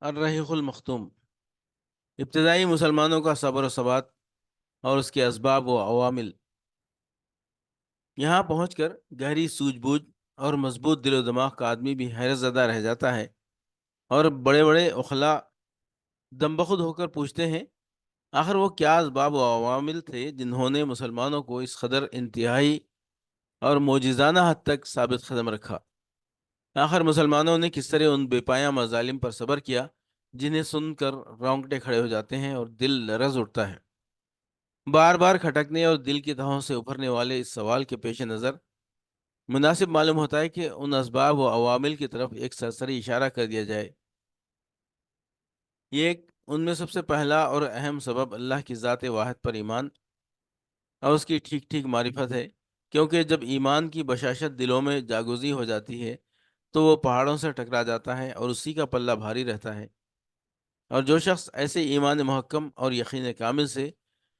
الرحیق المختوم، ابتدائی مسلمانوں کا صبر و ثبات اور اس کے اسباب و عوامل۔ یہاں پہنچ کر گہری سوجھ بوجھ اور مضبوط دل و دماغ کا آدمی بھی حیرت زدہ رہ جاتا ہے، اور بڑے بڑے عقلاء دم بخود ہو کر پوچھتے ہیں، آخر وہ کیا اسباب و عوامل تھے جنہوں نے مسلمانوں کو اس قدر انتہائی اور معجزانہ حد تک ثابت قدم رکھا؟ آخر مسلمانوں نے کس طرح ان بے پایہ مظالم پر صبر کیا جنہیں سن کر رونگٹے کھڑے ہو جاتے ہیں اور دل لرز اٹھتا ہے؟ بار بار کھٹکنے اور دل کی تہوں سے ابھرنے والے اس سوال کے پیش نظر مناسب معلوم ہوتا ہے کہ ان اسباب و عوامل کی طرف ایک سرسری اشارہ کر دیا جائے۔ ان میں سب سے پہلا اور اہم سبب اللہ کی ذات واحد پر ایمان اور اس کی ٹھیک ٹھیک معرفت ہے، کیونکہ جب ایمان کی بشاشت دلوں میں جاگوزی ہو جاتی ہے تو وہ پہاڑوں سے ٹکرا جاتا ہے اور اسی کا پلہ بھاری رہتا ہے، اور جو شخص ایسے ایمان محکم اور یقین کامل سے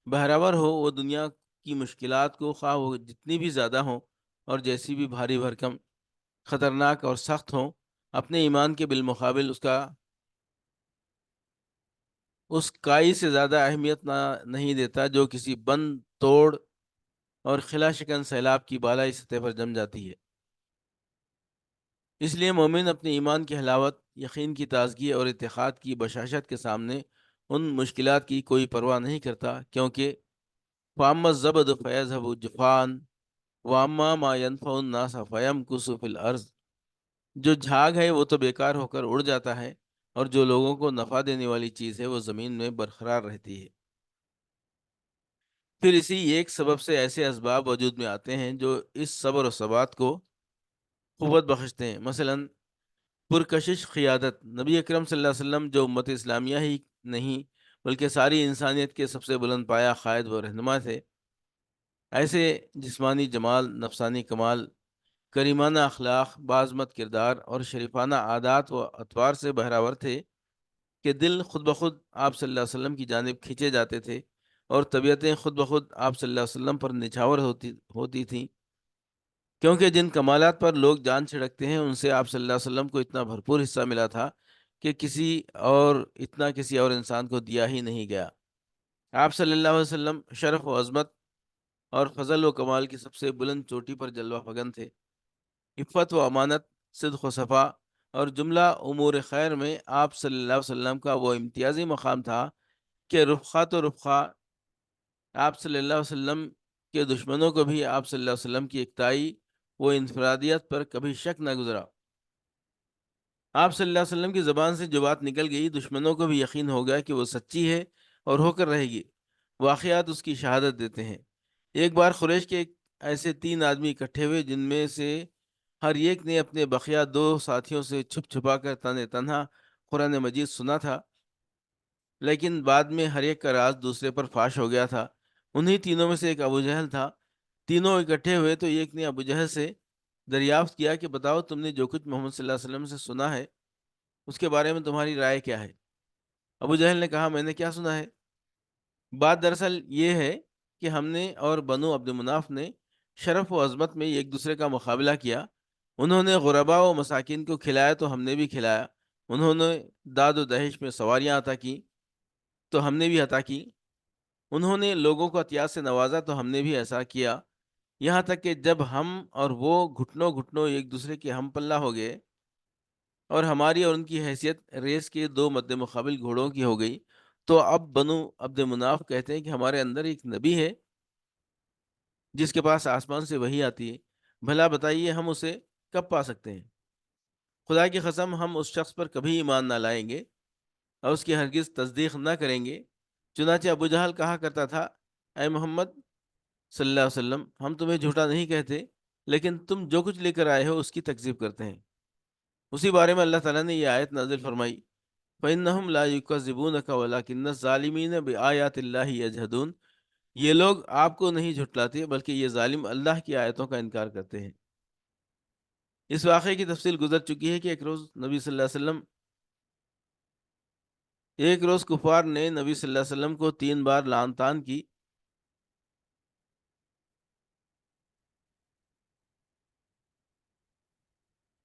بہراور ہو، وہ دنیا کی مشکلات کو خواہ وہ جتنی بھی زیادہ ہوں اور جیسی بھی بھاری بھرکم، خطرناک اور سخت ہوں، اپنے ایمان کے بالمقابل اس کائی سے زیادہ اہمیت نہیں دیتا جو کسی بند توڑ اور خلا شکن سیلاب کی بالائی سطح پر جم جاتی ہے۔ اس لیے مومن اپنے ایمان کی حلاوت، یقین کی تازگی اور اتحاد کی بشاشت کے سامنے ان مشکلات کی کوئی پرواہ نہیں کرتا، کیونکہ فَأَمَّا الزَّبَدُ فَيَذْهَبُ جُفَاءً وَأَمَّا مَا يَنفَعُ النَّاسَ فَيَمْكُثُ فِي الْأَرْضِ۔ جو جھاگ ہے وہ تو بیکار ہو کر اڑ جاتا ہے، اور جو لوگوں کو نفع دینے والی چیز ہے وہ زمین میں برقرار رہتی ہے۔ پھر اسی ایک سبب سے ایسے اسباب وجود میں آتے ہیں جو اس صبر و ثبات کو قوت بخشتے ہیں۔ مثلا پرکشش قیادت، نبی اکرم صلی اللہ علیہ وسلم جو امت اسلامیہ ہی نہیں بلکہ ساری انسانیت کے سب سے بلند پایہ قائد و رہنما تھے، ایسے جسمانی جمال، نفسانی کمال، کریمانہ اخلاق، بعظمت کردار اور شریفانہ عادات و اطوار سے بہراور تھے کہ دل خود بخود آپ صلی اللہ علیہ وسلم کی جانب کھینچے جاتے تھے، اور طبیعتیں خود بخود آپ صلی اللہ علیہ وسلم پر نچھاور ہوتی تھیں، کیونکہ جن کمالات پر لوگ جان چھڑکتے ہیں ان سے آپ صلی اللہ علیہ وسلم کو اتنا بھرپور حصہ ملا تھا کہ کسی اور انسان کو دیا ہی نہیں گیا۔ آپ صلی اللہ علیہ وسلم شرف و عظمت اور فضل و کمال کی سب سے بلند چوٹی پر جلوہ فگن تھے۔ عفت و امانت، صدق و صفا اور جملہ امور خیر میں آپ صلی اللہ علیہ وسلم کا وہ امتیازی مقام تھا کہ رفقا آپ صلی اللہ علیہ وسلم کے دشمنوں کو بھی آپ صلی اللہ علیہ وسلم کی اکتائی و انفرادیت پر کبھی شک نہ گزرا۔ آپ صلی اللہ علیہ وسلم کی زبان سے جو بات نکل گئی، دشمنوں کو بھی یقین ہو گیا کہ وہ سچی ہے اور ہو کر رہے گی۔ واقعات اس کی شہادت دیتے ہیں۔ ایک بار قریش کے ایسے 3 آدمی اکٹھے ہوئے جن میں سے ہر ایک نے اپنے بقیہ 2 ساتھیوں سے چھپ چھپا کر تنہا قرآن مجید سنا تھا، لیکن بعد میں ہر ایک کا راز دوسرے پر فاش ہو گیا تھا۔ انہی تینوں میں سے ایک ابو جہل تھا۔ تینوں اکٹھے ہوئے تو ایک نے ابو جہل سے دریافت کیا کہ بتاؤ، تم نے جو کچھ محمد صلی اللہ علیہ وسلم سے سنا ہے اس کے بارے میں تمہاری رائے کیا ہے؟ ابو جہل نے کہا، میں نے کیا سنا ہے؟ بات دراصل یہ ہے کہ ہم نے اور بنو عبد مناف نے شرف و عظمت میں ایک دوسرے کا مقابلہ کیا۔ انہوں نے غرباء و مساکین کو کھلایا تو ہم نے بھی کھلایا، انہوں نے داد و دہش میں سواریاں عطا کی تو ہم نے بھی عطا کی، انہوں نے لوگوں کو عطیات سے نوازا تو ہم نے بھی ایسا کیا، یہاں تک کہ جب ہم اور وہ گھٹنوں گھٹنوں ایک دوسرے کے ہم پلہ ہو گئے اور ہماری اور ان کی حیثیت ریس کے 2 مد مقابل گھوڑوں کی ہو گئی، تو اب بنو عبد مناف کہتے ہیں کہ ہمارے اندر ایک نبی ہے جس کے پاس آسمان سے وحی آتی ہے، بھلا بتائیے ہم اسے کب پا سکتے ہیں؟ خدا کی قسم ہم اس شخص پر کبھی ایمان نہ لائیں گے اور اس کی ہرگز تصدیق نہ کریں گے۔ چنانچہ ابو جہل کہا کرتا تھا، اے محمد صلی اللہ علیہ وسلم، ہم تمہیں جھوٹا نہیں کہتے، لیکن تم جو کچھ لے کر آئے ہو اس کی تکذیب کرتے ہیں۔ اسی بارے میں اللہ تعالیٰ نے یہ آیت نازل فرمائی، فَإِنَّهُمْ لَا يُكَذِّبُونَكَ وَلَكِنَّ الظَّالِمِينَ بِآيَاتِ اللَّهِ يَجْحَدُونَ۔ یہ لوگ آپ کو نہیں جھٹلاتے بلکہ یہ ظالم اللہ کی آیتوں کا انکار کرتے ہیں۔ اس واقعے کی تفصیل گزر چکی ہے کہ ایک روز کفار نے نبی صلی اللہ علیہ وسلم کو 3 بار لعن طعن کی۔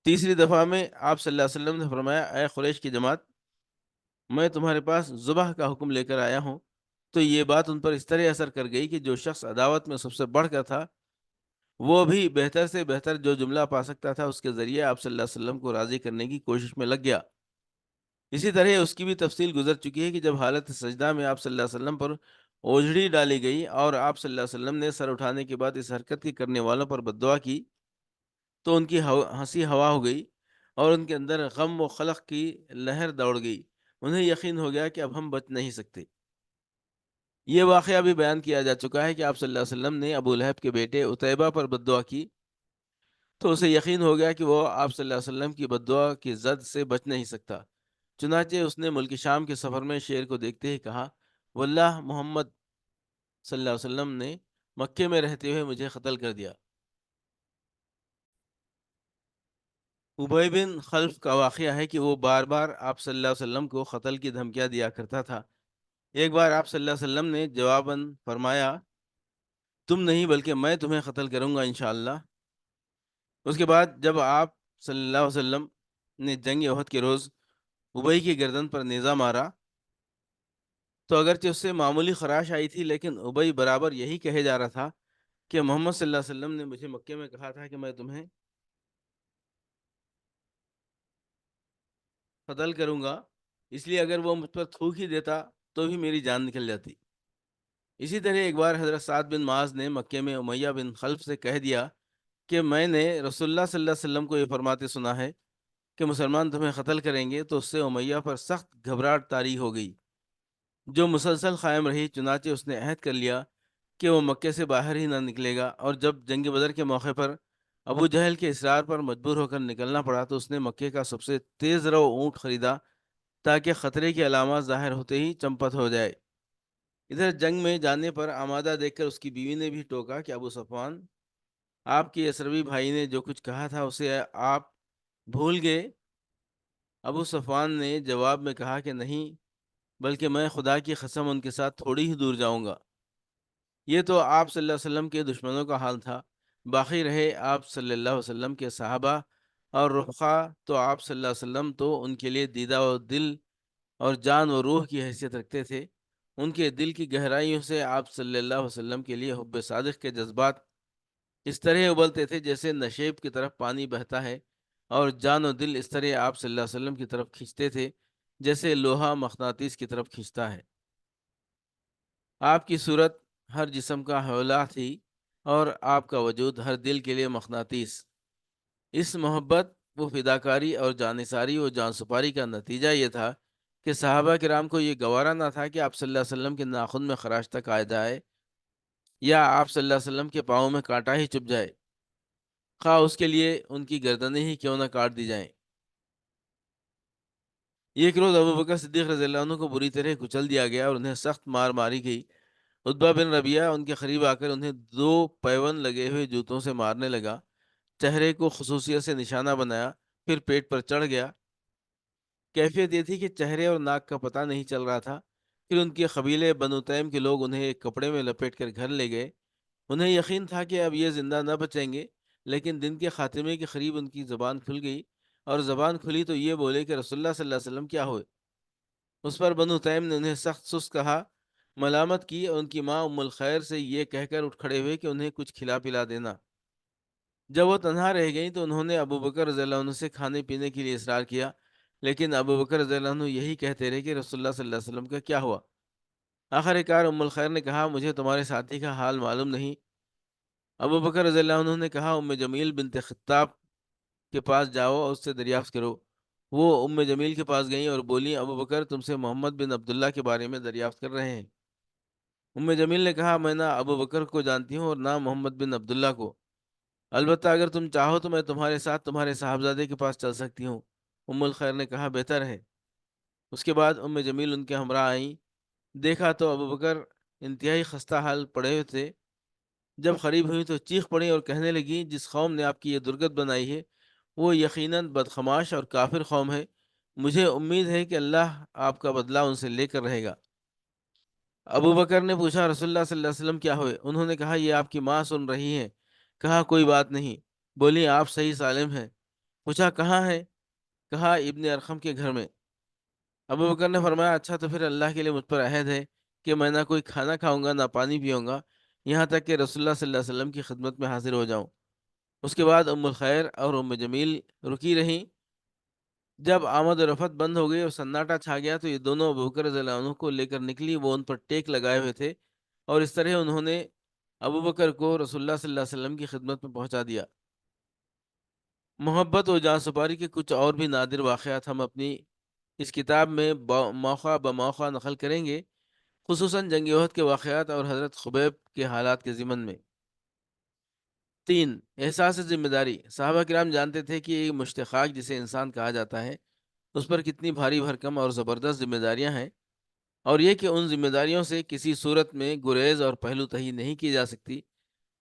تیسری دفعہ میں آپ صلی اللہ علیہ وسلم نے فرمایا، اے قریش کی جماعت، میں تمہارے پاس ذبح کا حکم لے کر آیا ہوں۔ تو یہ بات ان پر اس طرح اثر کر گئی کہ جو شخص عداوت میں سب سے بڑھ کر تھا، وہ بھی بہتر سے بہتر جو جملہ پا سکتا تھا اس کے ذریعے آپ صلی اللہ علیہ وسلم کو راضی کرنے کی کوشش میں لگ گیا۔ اسی طرح اس کی بھی تفصیل گزر چکی ہے کہ جب حالت سجدہ میں آپ صلی اللہ علیہ وسلم پر اوجھڑی ڈالی گئی اور آپ صلی اللہ علیہ وسلم نے سر اٹھانے کے بعد اس حرکت کے کرنے والوں پر بددعا کی، تو ان کی ہنسی ہوا ہو گئی اور ان کے اندر غم و خلق کی لہر دوڑ گئی۔ انہیں یقین ہو گیا کہ اب ہم بچ نہیں سکتے۔ یہ واقعہ بھی بیان کیا جا چکا ہے کہ آپ صلی اللہ علیہ وسلم نے ابو لہب کے بیٹے عتیبہ پر بددعا کی، تو اسے یقین ہو گیا کہ وہ آپ صلی اللہ علیہ وسلم کی بددعا کی زد سے بچ نہیں سکتا۔ چنانچہ اس نے ملک شام کے سفر میں شیر کو دیکھتے ہی کہا، واللہ محمد صلی اللہ علیہ وسلم نے مکے میں رہتے ہوئے مجھے قتل کر دیا۔ ابی بن خلف کا واقعہ ہے کہ وہ بار بار آپ صلی اللہ علیہ وسلم کو قتل کی دھمکیاں دیا کرتا تھا۔ ایک بار آپ صلی اللہ علیہ وسلم نے جواباً فرمایا، تم نہیں بلکہ میں تمہیں قتل کروں گا انشاءاللہ۔ اس کے بعد جب آپ صلی اللہ علیہ وسلم نے جنگ احد کے روز ابی کی گردن پر نیزہ مارا، تو اگرچہ اس سے معمولی خراش آئی تھی، لیکن ابی برابر یہی کہے جا رہا تھا کہ محمد صلی اللہ علیہ وسلم نے مجھے مکے میں کہا تھا کہ میں تمہیں قتل کروں گا، اس لیے اگر وہ مجھ پر تھوک ہی دیتا تو بھی میری جان نکل جاتی۔ اسی طرح ایک بار حضرت سعد بن معاذ نے مکے میں امیہ بن خلف سے کہہ دیا کہ میں نے رسول اللہ صلی اللہ علیہ وسلم کو یہ فرماتے سنا ہے کہ مسلمان تمہیں قتل کریں گے، تو اس سے امیہ پر سخت گھبراہٹ طاری ہو گئی، جو مسلسل قائم رہی۔ چنانچہ اس نے عہد کر لیا کہ وہ مکے سے باہر ہی نہ نکلے گا، اور جب جنگ بدر کے موقع پر ابو جہل کے اصرار پر مجبور ہو کر نکلنا پڑا، تو اس نے مکے کا سب سے تیز رو اونٹ خریدا تاکہ خطرے کی علامات ظاہر ہوتے ہی چمپت ہو جائے۔ ادھر جنگ میں جانے پر آمادہ دیکھ کر اس کی بیوی نے بھی ٹوکا کہ ابو صفوان، آپ کے اسروی بھائی نے جو کچھ کہا تھا اسے آپ بھول گئے؟ ابو صفوان نے جواب میں کہا کہ نہیں، بلکہ میں خدا کی قسم ان کے ساتھ تھوڑی ہی دور جاؤں گا۔ یہ تو آپ صلی اللہ علیہ وسلم کے دشمنوں کا حال تھا۔ باقی رہے آپ صلی اللہ علیہ وسلم کے صحابہ اور رفقا، تو آپ صلی اللہ علیہ وسلم تو ان کے لیے دیدہ و دل اور جان و روح کی حیثیت رکھتے تھے۔ ان کے دل کی گہرائیوں سے آپ صلی اللہ علیہ وسلم کے لیے حب صادق کے جذبات اس طرح ابلتے تھے جیسے نشیب کی طرف پانی بہتا ہے، اور جان و دل اس طرح آپ صلی اللہ علیہ وسلم کی طرف کھینچتے تھے جیسے لوہا مقناطیس کی طرف کھینچتا ہے۔ آپ کی صورت ہر جسم کا حولہ تھی، اور آپ کا وجود ہر دل کے لیے مقناطیس۔ اس محبت و فداکاری اور جانثاری و جان سپاری کا نتیجہ یہ تھا کہ صحابہ کرام کو یہ گوارا نہ تھا کہ آپ صلی اللہ علیہ وسلم کے ناخن میں خراش تک آ جائے، یا آپ صلی اللہ علیہ وسلم کے پاؤں میں کانٹا ہی چپ جائے، خواہ اس کے لیے ان کی گردنیں ہی کیوں نہ کاٹ دی جائیں۔ ایک روز ابو بکر صدیق رضی اللہ عنہ کو بری طرح کچل دیا گیا اور انہیں سخت مار ماری گئی۔ عتبہ بن ربیعہ ان کے قریب آ کر انہیں 2 پیون لگے ہوئے جوتوں سے مارنے لگا، چہرے کو خصوصیت سے نشانہ بنایا، پھر پیٹ پر چڑھ گیا۔ کیفیت یہ تھی کہ چہرے اور ناک کا پتہ نہیں چل رہا تھا۔ پھر ان کے قبیلے بنو تیم کے لوگ انہیں ایک کپڑے میں لپیٹ کر گھر لے گئے۔ انہیں یقین تھا کہ اب یہ زندہ نہ بچیں گے، لیکن دن کے خاتمے کے قریب ان کی زبان کھل گئی، اور زبان کھلی تو یہ بولے کہ رسول اللہ صلی اللہ علیہ وسلم کیا ہوئے؟ اس پر بنو تیم نے انہیں سخت سست کہا، ملامت کی، اور ان کی ماں ام الخیر سے یہ کہہ کر اٹھ کھڑے ہوئے کہ انہیں کچھ کھلا پلا دینا۔ جب وہ تنہا رہ گئیں تو انہوں نے ابو بکر رضی اللہ عنہ سے کھانے پینے کے لیے اصرار کیا، لیکن ابو بکر رضی اللہ عنہ یہی کہتے رہے کہ رسول اللہ صلی اللہ علیہ وسلم کا کیا ہوا؟ آخر کار ام الخیر نے کہا، مجھے تمہارے ساتھی کا حال معلوم نہیں؟ ابو بکر رضی اللہ عنہ نے کہا، ام جمیل بنت خطاب کے پاس جاؤ اور اس سے دریافت کرو۔ وہ ام جمیل کے پاس گئیں اور بولی، ابو بکر تم سے محمد بن عبداللہ کے بارے میں دریافت کر رہے ہیں۔ ام جمیل نے کہا، میں نہ ابو بکر کو جانتی ہوں اور نہ محمد بن عبداللہ کو، البتہ اگر تم چاہو تو میں تمہارے ساتھ تمہارے صاحبزادے کے پاس چل سکتی ہوں۔ ام الخیر نے کہا، بہتر ہے۔ اس کے بعد ام جمیل ان کے ہمراہ آئیں۔ دیکھا تو ابو بکر انتہائی خستہ حال پڑے ہوئے تھے۔ جب قریب ہوئی تو چیخ پڑی اور کہنے لگی، جس قوم نے آپ کی یہ درگت بنائی ہے وہ یقیناً بدخماش اور کافر قوم ہے۔ مجھے امید ہے کہ اللہ آپ کا بدلہ ان سے لے کر رہے گا۔ ابو بکر نے پوچھا، رسول اللہ صلی اللہ علیہ وسلم کیا ہوئے؟ انہوں نے کہا، یہ آپ کی ماں سن رہی ہیں۔ کہا، کوئی بات نہیں۔ بولی، آپ صحیح سالم ہیں؟ پوچھا، کہاں ہے؟ کہا، ابن ارقم کے گھر میں۔ ابو بکر نے فرمایا اچھا تو پھر اللہ کے لیے مجھ پر عہد ہے کہ میں نہ کوئی کھانا کھاؤں گا نہ پانی پیوں گا یہاں تک کہ رسول اللہ صلی اللہ علیہ وسلم کی خدمت میں حاضر ہو جاؤں۔ اس کے بعد ام الخیر اور ام جمیل رکی رہیں۔ جب آمد و رفت بند ہو گئی اور سناٹا چھا گیا تو یہ دونوں ابو بکر رضی اللہ عنہ کو لے کر نکلی، وہ ان پر ٹیک لگائے ہوئے تھے، اور اس طرح انہوں نے ابو بکر کو رسول اللہ صلی اللہ علیہ وسلم کی خدمت میں پہنچا دیا۔ محبت و جان سپاری کے کچھ اور بھی نادر واقعات ہم اپنی اس کتاب میں موقع بموقع نقل کریں گے، خصوصاً جنگ احد کے واقعات اور حضرت خبیب کے حالات کے ضمن میں۔ 3، احساس ذمہ داری۔ صحابہ کرام جانتے تھے کہ یہ مشتخاک جسے انسان کہا جاتا ہے اس پر کتنی بھاری بھرکم اور زبردست ذمہ داریاں ہیں، اور یہ کہ ان ذمہ داریوں سے کسی صورت میں گریز اور پہلو تہی نہیں کی جا سکتی،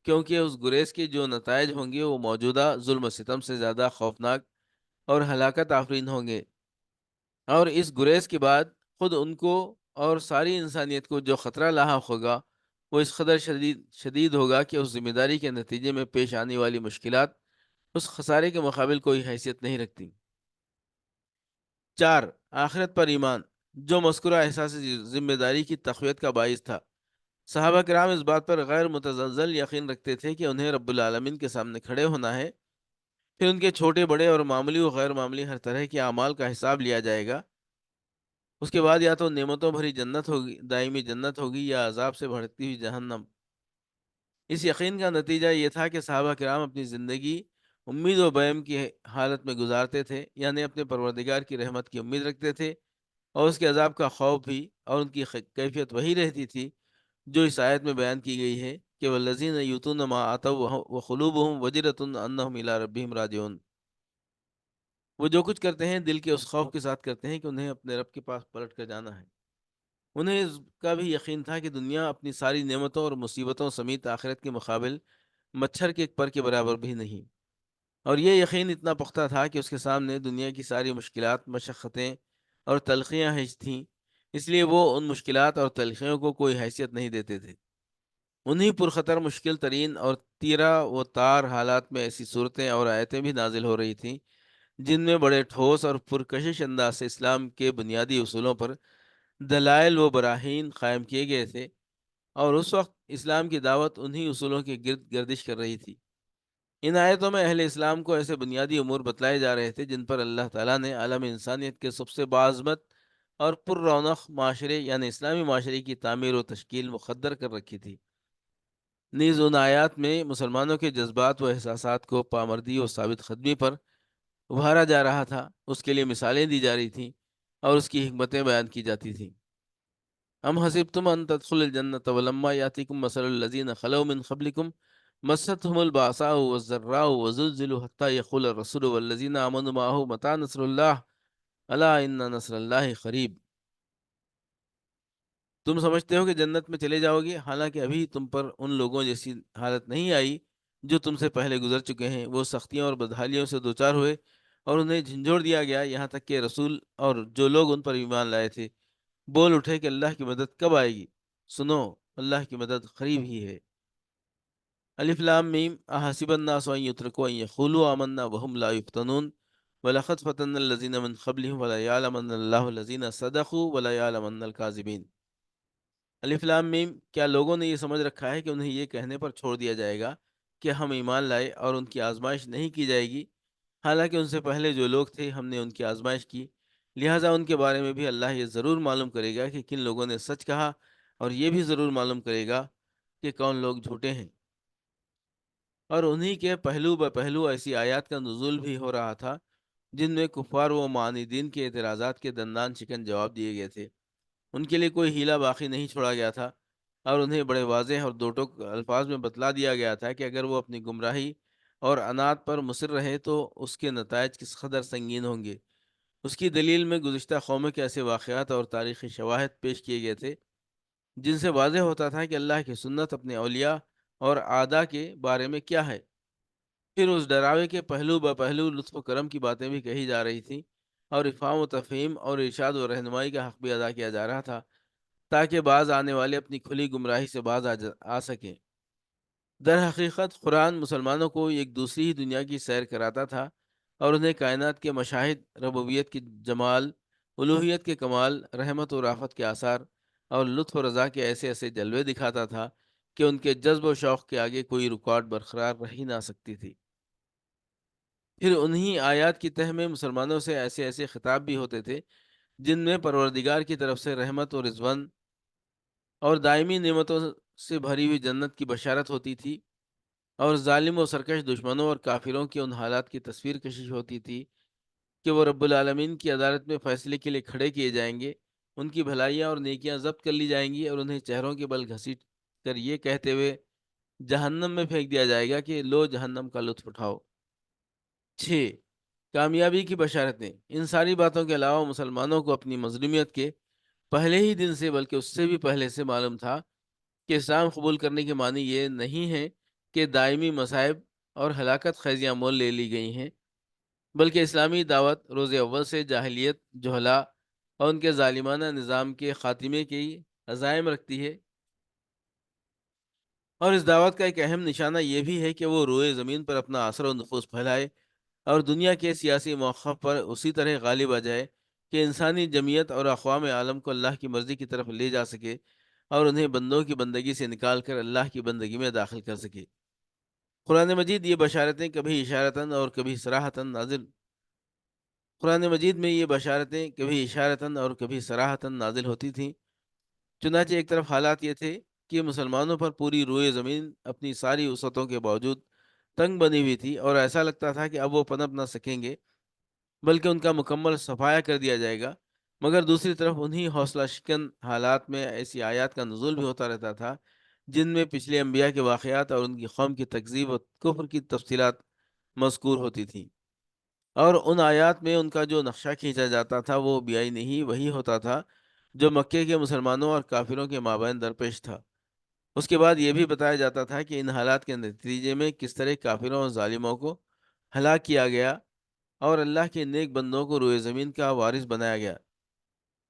کیونکہ اس گریز کے جو نتائج ہوں گے وہ موجودہ ظلم و ستم سے زیادہ خوفناک اور ہلاکت آفرین ہوں گے، اور اس گریز کے بعد خود ان کو اور ساری انسانیت کو جو خطرہ لاحق ہوگا وہ اس قدر شدید ہوگا کہ اس ذمہ داری کے نتیجے میں پیش آنے والی مشکلات اس خسارے کے مقابل کوئی حیثیت نہیں رکھتی۔ 4، آخرت پر ایمان، جو مذکورہ احساس ذمہ داری کی تقویت کا باعث تھا۔ صحابہ کرام اس بات پر غیر متزلزل یقین رکھتے تھے کہ انہیں رب العالمین کے سامنے کھڑے ہونا ہے، پھر ان کے چھوٹے بڑے اور معمولی و غیر معمولی ہر طرح کے اعمال کا حساب لیا جائے گا۔ اس کے بعد یا تو نعمتوں بھری جنت ہوگی، دائمی جنت ہوگی، یا عذاب سے بھڑکتی ہوئی جہنم۔ اس یقین کا نتیجہ یہ تھا کہ صحابہ کرام اپنی زندگی امید و بیم کی حالت میں گزارتے تھے، یعنی اپنے پروردگار کی رحمت کی امید رکھتے تھے اور اس کے عذاب کا خوف بھی، اور ان کی کیفیت وہی رہتی تھی جو اس آیت میں بیان کی گئی ہے کہ والذین یؤتون ما آتوا وقلوبهم وجلۃ انہم الی ربہم راجعون۔ وہ جو کچھ کرتے ہیں دل کے اس خوف کے ساتھ کرتے ہیں کہ انہیں اپنے رب کے پاس پلٹ کر جانا ہے۔ انہیں اس کا بھی یقین تھا کہ دنیا اپنی ساری نعمتوں اور مصیبتوں سمیت آخرت کے مقابل مچھر کے ایک پر کے برابر بھی نہیں، اور یہ یقین اتنا پختہ تھا کہ اس کے سامنے دنیا کی ساری مشکلات، مشقتیں اور تلخیاں ہیچ تھیں، اس لیے وہ ان مشکلات اور تلخیوں کو کوئی حیثیت نہیں دیتے تھے۔ انہی پرخطر، مشکل ترین اور تیرہ و تار حالات میں ایسی صورتیں اور آیتیں بھی نازل ہو رہی تھیں جن میں بڑے ٹھوس اور پرکشش انداز سے اسلام کے بنیادی اصولوں پر دلائل و براہین قائم کیے گئے تھے، اور اس وقت اسلام کی دعوت انہی اصولوں کے گرد گردش کر رہی تھی۔ ان آیتوں میں اہل اسلام کو ایسے بنیادی امور بتلائے جا رہے تھے جن پر اللہ تعالیٰ نے عالم انسانیت کے سب سے باعظمت اور پر رونق معاشرے یعنی اسلامی معاشرے کی تعمیر و تشکیل مقدر کر رکھی تھی۔ نیز ان آیات میں مسلمانوں کے جذبات و احساسات کو پامردی و ثابت قدمی پر ابھارا جا رہا تھا، اس کے لیے مثالیں دی جا رہی تھیں اور اس کی حکمتیں بیان کی جاتی تھیں۔ ام حسبتم ان تدخلوا الجنة ولما يأتكم مثل الذين خلوا من قبلكم مستهم البأساء والضراء وزلزلوا حتى يقول الرسول والذين آمنوا معه متى نصر الله الا ان نصر الله قریب۔ تم سمجھتے ہو کہ جنت میں چلے جاؤ گے، حالانکہ ابھی تم پر ان لوگوں جیسی حالت نہیں آئی جو تم سے پہلے گزر چکے ہیں۔ وہ سختیوں اور بدحالیوں سے دوچار ہوئے اور انہیں جھنجھوڑ دیا گیا، یہاں تک کہ رسول اور جو لوگ ان پر ایمان لائے تھے بول اٹھے کہ اللہ کی مدد کب آئے گی؟ سنو، اللہ کی مدد قریب ہی ہے۔ الف لام میم، احسب الناس ان یترکوا ان یقولوا آمنا وهم لا یفتنون ولقد فتنا الذین من قبلهم وليعلمن اللہ الذین صدقوا وليعلمن الکاذبین۔ الف لام میم، کیا لوگوں نے یہ سمجھ رکھا ہے کہ انہیں یہ کہنے پر چھوڑ دیا جائے گا کہ ہم ایمان لائے اور ان کی آزمائش نہیں کی جائے گی، حالانکہ ان سے پہلے جو لوگ تھے ہم نے ان کی آزمائش کی، لہٰذا ان کے بارے میں بھی اللہ یہ ضرور معلوم کرے گا کہ کن لوگوں نے سچ کہا، اور یہ بھی ضرور معلوم کرے گا کہ کون لوگ جھوٹے ہیں۔ اور انہی کے پہلو بہ پہلو ایسی آیات کا نزول بھی ہو رہا تھا جن میں کفار و معاندین کے اعتراضات کے دندان شکن جواب دیے گئے تھے۔ ان کے لیے کوئی ہیلہ باقی نہیں چھوڑا گیا تھا، اور انہیں بڑے واضح اور دو ٹوک الفاظ میں بتلا دیا گیا تھا کہ اگر وہ اپنی گمراہی اور عناد پر مصر رہے تو اس کے نتائج کس قدر سنگین ہوں گے۔ اس کی دلیل میں گزشتہ قوموں کے ایسے واقعات اور تاریخی شواہد پیش کیے گئے تھے جن سے واضح ہوتا تھا کہ اللہ کی سنت اپنے اولیاء اور اعداء کے بارے میں کیا ہے۔ پھر اس ڈراوے کے پہلو بہ پہلو لطف و کرم کی باتیں بھی کہی جا رہی تھیں، اور افہام و تفہیم اور ارشاد و رہنمائی کا حق بھی ادا کیا جا رہا تھا تاکہ باز آنے والے اپنی کھلی گمراہی سے باز آ سکیں۔ در حقیقت قرآن مسلمانوں کو ایک دوسری ہی دنیا کی سیر کراتا تھا اور انہیں کائنات کے مشاہد، ربوبیت کی جمال، الوہیت کے کمال، رحمت و رافت کے آثار اور لطف و رضا کے ایسے ایسے جلوے دکھاتا تھا کہ ان کے جذب و شوق کے آگے کوئی رکاوٹ برقرار رہ ہی نہ سکتی تھی۔ پھر انہی آیات کی تہ میں مسلمانوں سے ایسے ایسے خطاب بھی ہوتے تھے جن میں پروردگار کی طرف سے رحمت و رضوان اور دائمی نعمتوں سے بھری ہوئی جنت کی بشارت ہوتی تھی، اور ظالم و سرکش دشمنوں اور کافروں کے ان حالات کی تصویر کشی ہوتی تھی کہ وہ رب العالمین کی عدالت میں فیصلے کے لیے کھڑے کیے جائیں گے، ان کی بھلائیاں اور نیکیاں ضبط کر لی جائیں گی اور انہیں چہروں کے بل گھسیٹ کر یہ کہتے ہوئے جہنم میں پھینک دیا جائے گا کہ لو جہنم کا لطف اٹھاؤ۔ 6، کامیابی کی بشارتیں۔ ان ساری باتوں کے علاوہ مسلمانوں کو اپنی مظلومیت کے پہلے ہی دن سے بلکہ اس سے بھی پہلے سے معلوم تھا کہ اسلام قبول کرنے کے معنی یہ نہیں ہے کہ دائمی مصائب اور ہلاکت خیزیاں مول لے لی گئی ہیں، بلکہ اسلامی دعوت روز اول سے جاہلیت، جہلا اور ان کے ظالمانہ نظام کے خاتمے کی عزائم رکھتی ہے، اور اس دعوت کا ایک اہم نشانہ یہ بھی ہے کہ وہ روئے زمین پر اپنا اثر و نفوذ پھیلائے اور دنیا کے سیاسی موقف پر اسی طرح غالب آ جائے کہ انسانی جمعیت اور اقوام عالم کو اللہ کی مرضی کی طرف لے جا سکے اور انہیں بندوں کی بندگی سے نکال کر اللہ کی بندگی میں داخل کر سکے۔ قرآن مجید یہ بشارتیں کبھی اشارتاً اور کبھی صراحتاً نازل قرآن مجید میں یہ بشارتیں کبھی اشارتاً اور کبھی صراحتاً نازل ہوتی تھیں۔ چنانچہ ایک طرف حالات یہ تھے کہ مسلمانوں پر پوری روئے زمین اپنی ساری وسعتوں کے باوجود تنگ بنی ہوئی تھی اور ایسا لگتا تھا کہ اب وہ پنپ نہ سکیں گے بلکہ ان کا مکمل صفایا کر دیا جائے گا، مگر دوسری طرف انہی حوصلہ شکن حالات میں ایسی آیات کا نزول بھی ہوتا رہتا تھا جن میں پچھلے انبیاء کے واقعات اور ان کی قوم کی تکذیب و کفر کی تفصیلات مذکور ہوتی تھیں، اور ان آیات میں ان کا جو نقشہ کھینچا جاتا تھا وہ بیائی نہیں وہی ہوتا تھا جو مکے کے مسلمانوں اور کافروں کے مابین درپیش تھا۔ اس کے بعد یہ بھی بتایا جاتا تھا کہ ان حالات کے نتیجے میں کس طرح کافروں اور ظالموں کو ہلاک کیا گیا اور اللہ کے نیک بندوں کو روئے زمین کا وارث بنایا گیا۔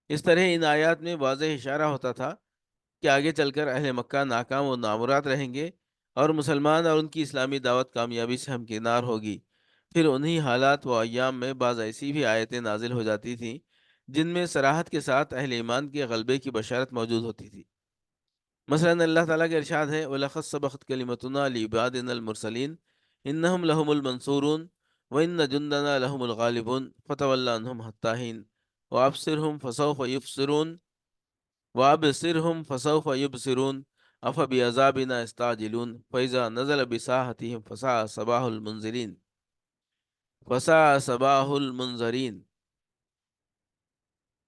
اس طرح ان آیات میں واضح اشارہ ہوتا تھا کہ آگے چل کر اہل مکہ ناکام و نامراد رہیں گے اور مسلمان اور ان کی اسلامی دعوت کامیابی سے ہمکنار ہوگی۔ پھر انہی حالات و ایام میں بعض ایسی بھی آیتیں نازل ہو جاتی تھیں جن میں صراحت کے ساتھ اہل ایمان کے غلبے کی بشارت موجود ہوتی تھی۔ مثلا اللہ تعالیٰ کا ارشاد ہے وَلَقَدْ سَبَقَتْ كَلِمَتُنَا لِعِبَادِنَا الْمُرْسَلِينَ إِنَّهُمْ لَهُمُ الْمَنْصُورُونَ وَإِنَّ جُنْدَنَا لَهُمُ الْغَالِبُونَ فَتَوَلَّ عَنْهُمْ حَتَّىٰ حِينٍ وَأَبْصِرْهُمْ فَسَوْفَ يُبْصِرُونَ وَأَبْصِرْهُمْ فَسَوْفَ يُبْصِرُونَ أَفَبِعَذَابِنَا يَسْتَعْجِلُونَ فَإِذَا نَزَلَ بِسَاحَتِهِمْ فَسَاءَ صَبَاحُ الْمُنذِرِينَ فَسَاءَ صَبَاحُ الْمُنذَرِينَ۔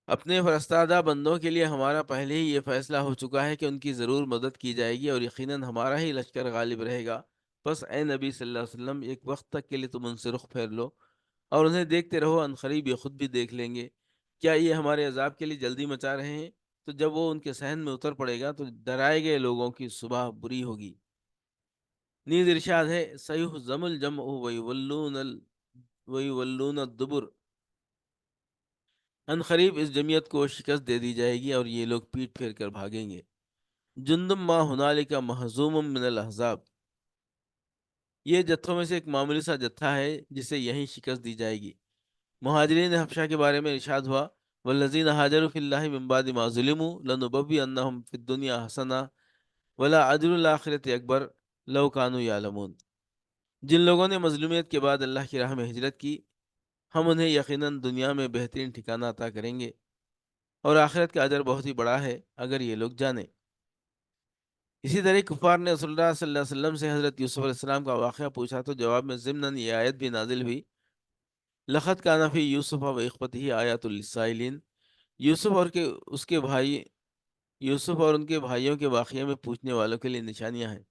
اپنے فرستادہ بندوں کے لیے ہمارا پہلے ہی یہ فیصلہ ہو چکا ہے کہ ان کی ضرور مدد کی جائے گی اور یقیناً ہمارا ہی لشکر غالب رہے گا۔ بس اے نبی صلی اللہ علیہ وسلم ایک وقت تک کے لیے تم ان سے رخ پھیر لو اور انہیں دیکھتے رہو، عنقریب یہ خود بھی دیکھ لیں گے۔ کیا یہ ہمارے عذاب کے لیے جلدی مچا رہے ہیں؟ تو جب وہ ان کے صحن میں اتر پڑے گا تو ڈرائے گئے لوگوں کی صبح بری ہوگی۔ نیز ارشاد ہے سیہزم الجمع ویولون الدبر، عنقریب اس جمعیت کو شکست دے دی جائے گی اور یہ لوگ پیٹ پھیر کر بھاگیں گے۔ جندم ما ہنالک مہزوم من الاحزاب، یہ جتھوں میں سے ایک معمولی سا جتھا ہے جسے یہیں شکست دی جائے گی۔ مہاجرین حبشہ کے بارے میں ارشاد ہوا والذین ہاجروا فی اللہ من بعد ما ظلموا لنبوئنہم فی الدنیا حسنہ ولا اجر الآخرۃ اکبر لو کانوا یعلمون، جن لوگوں نے مظلومیت کے بعد اللہ کی راہ میں ہجرت کی ہم انہیں یقیناً دنیا میں بہترین ٹھکانہ عطا کریں گے اور آخرت کا اجر بہت ہی بڑا ہے اگر یہ لوگ جانیں۔ اسی طرح کفار نے رسول اللہ صلی اللہ علیہ وسلم سے حضرت یوسف علیہ السلام کا واقعہ پوچھا تو جواب میں ضمناً یہ آیت بھی نازل ہوئی لقد کان فی یوسف و اخوتہ آیات للسائلین، یوسف اور اس کے بھائی یوسف اور ان کے بھائیوں کے واقعے میں پوچھنے والوں کے لیے نشانیاں ہیں۔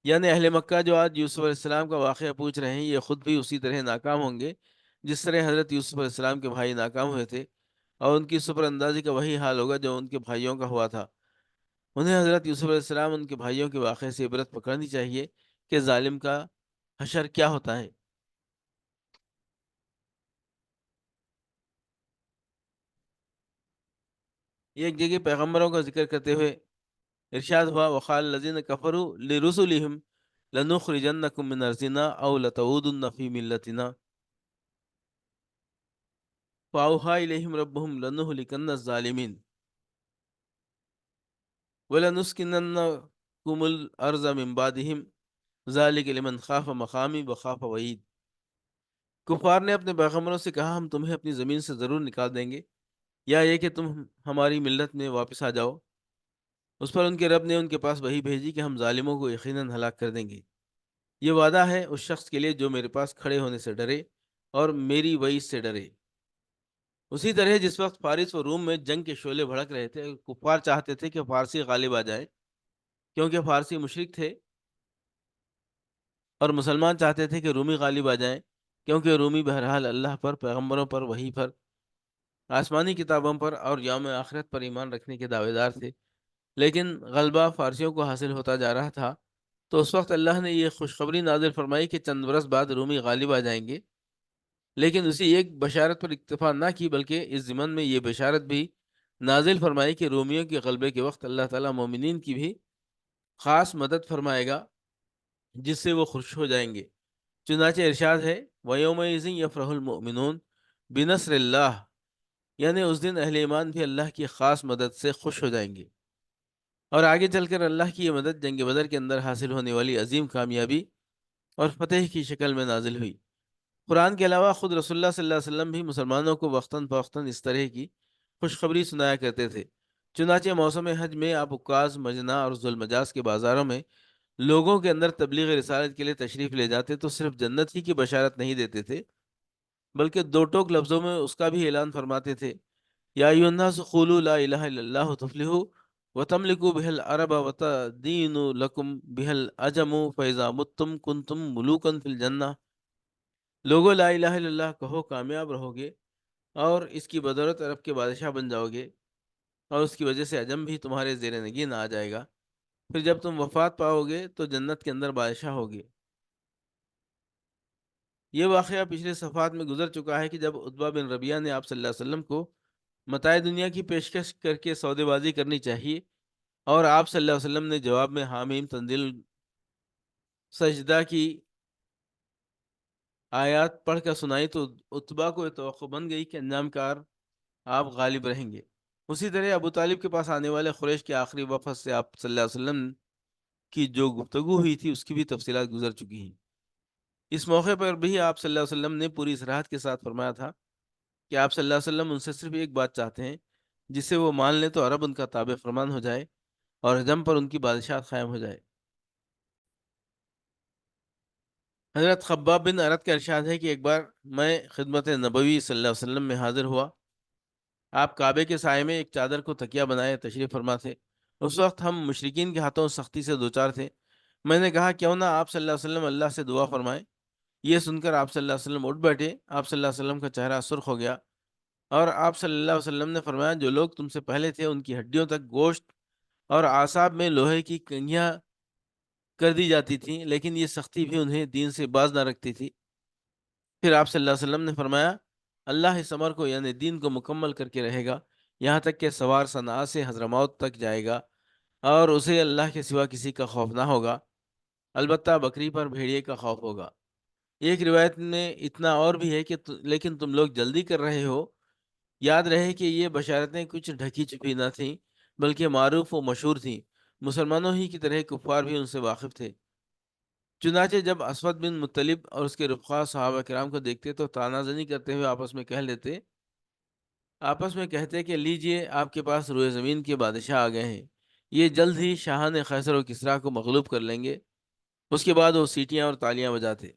یعنی اہل مکہ جو آج یوسف علیہ السلام کا واقعہ پوچھ رہے ہیں یہ خود بھی اسی طرح ناکام ہوں گے جس طرح حضرت یوسف علیہ السلام کے بھائی ناکام ہوئے تھے، اور ان کی سپر اندازی کا وہی حال ہوگا جو ان کے بھائیوں کا ہوا تھا۔ انہیں حضرت یوسف علیہ السلام ان کے بھائیوں کے واقعے سے عبرت پکڑنی چاہیے کہ ظالم کا حشر کیا ہوتا ہے۔ یہ ایک جگہ پیغمبروں کا ذکر کرتے ہوئے ارشاد ہوا وقال الذین کفروا لرسلہم لنخرجنکم من ارضنا او لتعودن فی ملتنا، فاوحا الیہم ربہم لنہلکن الظالمین وَلَنُسْكِنَنَّكُمُ الْأَرْضَ مِنْ بَعْدِهِمْ ذَلِكَ لِمَنْ خَافَ مَقَامِي وَخَافَ وَعِيدِ۔ کفار نے اپنے پیغمبروں سے کہا ہم تمہیں اپنی زمین سے ضرور نکال دیں گے، یا یہ کہ تم ہماری ملت میں واپس آ جاؤ۔ اس پر ان کے رب نے ان کے پاس وحی بھیجی کہ ہم ظالموں کو یقیناً ہلاک کر دیں گے۔ یہ وعدہ ہے اس شخص کے لیے جو میرے پاس کھڑے ہونے سے ڈرے اور میری وعید سے ڈرے۔ اسی طرح جس وقت فارس و روم میں جنگ کے شعلے بھڑک رہے تھے، کفار چاہتے تھے کہ فارسی غالب آ جائے کیونکہ فارسی مشرک تھے، اور مسلمان چاہتے تھے کہ رومی غالب آ جائیں کیونکہ رومی بہرحال اللہ پر، پیغمبروں پر، وحی پر، آسمانی کتابوں پر اور یوم آخرت پر ایمان رکھنے کے دعوے دار تھے۔ لیکن غلبہ فارسیوں کو حاصل ہوتا جا رہا تھا، تو اس وقت اللہ نے یہ خوشخبری نازل فرمائی کہ چند برس بعد رومی غالب آ جائیں گے۔ لیکن اسی ایک بشارت پر اکتفا نہ کی، بلکہ اس ضمن میں یہ بشارت بھی نازل فرمائی کہ رومیوں کے غلبے کے وقت اللہ تعالیٰ مومنین کی بھی خاص مدد فرمائے گا، جس سے وہ خوش ہو جائیں گے۔ چنانچہ ارشاد ہے وَيَوْمَئِذٍ يَفْرَحُ الْمُؤْمِنُونَ بِنَصْرِ اللَّهِ، یعنی اس دن اہل ایمان بھی اللہ کی خاص مدد سے خوش ہو جائیں گے۔ اور آگے چل کر اللہ کی یہ مدد جنگ بدر کے اندر حاصل ہونے والی عظیم کامیابی اور فتح کی شکل میں نازل ہوئی۔ قرآن کے علاوہ خود رسول اللہ صلی اللہ علیہ وسلم بھی مسلمانوں کو وقتاً فوقتاً اس طرح کی خوشخبری سنایا کرتے تھے۔ چنانچہ موسم حج میں آپ عکاظ، مجنہ اور ذوالمجاز کے بازاروں میں لوگوں کے اندر تبلیغ رسالت کے لیے تشریف لے جاتے تو صرف جنت ہی کی بشارت نہیں دیتے تھے، بلکہ دو ٹوک لفظوں میں اس کا بھی اعلان فرماتے تھے، یا ایھا الناس قولوا لا الہ الا اللہ تفلحوا وتملکوا بها العرب وتدین لکم بها العجم فاذا متم کنتم ملوکا فی الجنہ۔ لوگوں لا الہ الا اللہ کہو، کامیاب رہو گے اور اس کی بدولت عرب کے بادشاہ بن جاؤ گے، اور اس کی وجہ سے عجم بھی تمہارے زیر نگین آ جائے گا۔ پھر جب تم وفات پاؤ گے تو جنت کے اندر بادشاہ ہوگے۔ یہ واقعہ پچھلے صفحات میں گزر چکا ہے کہ جب عتبہ بن ربیعہ نے آپ صلی اللہ علیہ وسلم کو متاع دنیا کی پیشکش کر کے سودے بازی کرنی چاہیے، اور آپ صلی اللہ علیہ وسلم نے جواب میں حامیم تنزیل سجدہ کی آیات پڑھ کر سنائی، تو عتبہ کو یہ توقع بن گئی کہ انجام کار آپ غالب رہیں گے۔ اسی طرح ابو طالب کے پاس آنے والے قریش کے آخری وفد سے آپ صلی اللہ علیہ وسلم کی جو گفتگو ہوئی تھی اس کی بھی تفصیلات گزر چکی ہیں۔ اس موقع پر بھی آپ صلی اللہ علیہ وسلم نے پوری صراحت کے ساتھ فرمایا تھا کہ آپ صلی اللہ علیہ وسلم ان سے صرف ایک بات چاہتے ہیں، جسے وہ مان لیں تو عرب ان کا تابع فرمان ہو جائے اور حجم پر ان کی بادشاہت قائم ہو جائے۔ حضرت خباب بن ارد کا ارشاد ہے کہ ایک بار میں خدمت نبوی صلی اللہ علیہ وسلم میں حاضر ہوا۔ آپ کعبے کے سائے میں ایک چادر کو تکیہ بنائے تشریف فرما تھے۔ اس وقت ہم مشرکین کے ہاتھوں سختی سے دوچار تھے۔ میں نے کہا کیوں نہ آپ صلی اللہ علیہ وسلم اللہ سے دعا فرمائیں۔ یہ سن کر آپ صلی اللہ علیہ وسلم اٹھ بیٹھے۔ آپ صلی اللہ علیہ وسلم کا چہرہ سرخ ہو گیا اور آپ صلی اللہ علیہ وسلم نے فرمایا جو لوگ تم سے پہلے تھے ان کی ہڈیوں تک گوشت اور اعصاب میں لوہے کی کنگھیاں کر دی جاتی تھیں، لیکن یہ سختی بھی انہیں دین سے باز نہ رکھتی تھی۔ پھر آپ صلی اللہ علیہ وسلم نے فرمایا اللہ اس امر کو یعنی دین کو مکمل کر کے رہے گا یہاں تک کہ سوار صنعاء سے حضرموت تک جائے گا اور اسے اللہ کے سوا کسی کا خوف نہ ہوگا، البتہ بکری پر بھیڑیے کا خوف ہوگا۔ ایک روایت میں اتنا اور بھی ہے کہ لیکن تم لوگ جلدی کر رہے ہو۔ یاد رہے کہ یہ بشارتیں کچھ ڈھکی چھپی نہ تھیں بلکہ معروف و مشہور تھیں، مسلمانوں ہی کی طرح کفار بھی ان سے واقف تھے۔ چنانچہ جب اسود بن مطلب اور اس کے رفقا صحابہ کرام کو دیکھتے تو طعنہ زنی کرتے ہوئے آپس میں کہتے کہ لیجئے آپ کے پاس روئے زمین کے بادشاہ آ گئے ہیں، یہ جلد ہی شاہان قیصر و کسریٰ کو مغلوب کر لیں گے۔ اس کے بعد وہ سیٹیاں اور تالیاں بجاتے۔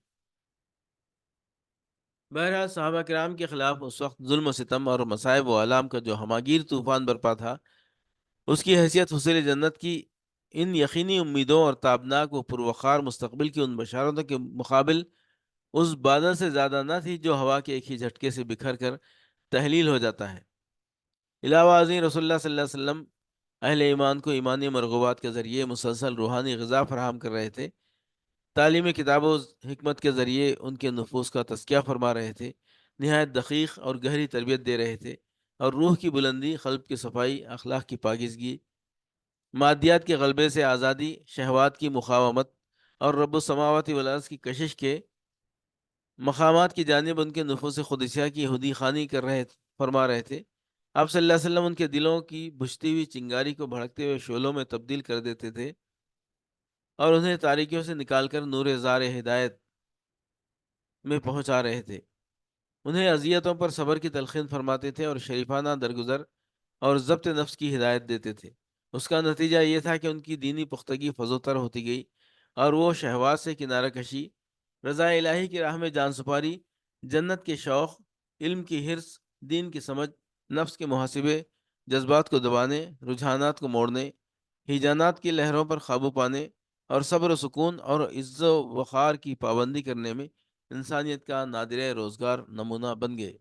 بہرحال صحابہ کرام کے خلاف اس وقت ظلم و ستم اور مصائب و آلام کا جو ہماگیر طوفان برپا تھا، اس کی حیثیت حصول جنت کی ان یقینی امیدوں اور تابناک و پروقار مستقبل کی ان بشارتوں کے مقابل اس بادل سے زیادہ نہ تھی جو ہوا کے ایک ہی جھٹکے سے بکھر کر تحلیل ہو جاتا ہے۔ علاوہ ازیں رسول اللہ صلی اللہ علیہ وسلم اہل ایمان کو ایمانی مرغوبات کے ذریعے مسلسل روحانی غذا فراہم کر رہے تھے، تعلیم کتاب و حکمت کے ذریعے ان کے نفوس کا تزکیہ فرما رہے تھے، نہایت دقیق اور گہری تربیت دے رہے تھے، اور روح کی بلندی، قلب کی صفائی، اخلاق کی پاکیزگی، مادیات کے غلبے سے آزادی، شہوات کی مقاومت اور رب السماوات والارض کی کشش کے مقامات کی جانب ان کے نفوس قدسیہ کی ہدی خوانی کر رہے فرما رہے تھے۔ آپ صلی اللہ علیہ وسلم ان کے دلوں کی بجھتی ہوئی چنگاری کو بھڑکتے ہوئے شعلوں میں تبدیل کر دیتے تھے اور انہیں تاریکیوں سے نکال کر نور زار ہدایت میں پہنچا رہے تھے۔ انہیں اذیتوں پر صبر کی تلقین فرماتے تھے اور شریفانہ درگزر اور ضبط نفس کی ہدایت دیتے تھے۔ اس کا نتیجہ یہ تھا کہ ان کی دینی پختگی فزوتر ہوتی گئی اور وہ شہوات سے کنارہ کشی، رضا الہی کی راہ میں جان سپاری، جنت کے شوق، علم کی حرص، دین کی سمجھ، نفس کے محاسبے، جذبات کو دبانے، رجحانات کو موڑنے، ہیجانات کی لہروں پر قابو پانے اور صبر و سکون اور عز و وقار کی پابندی کرنے میں انسانیت کا نادرہ روزگار نمونہ بن گئے۔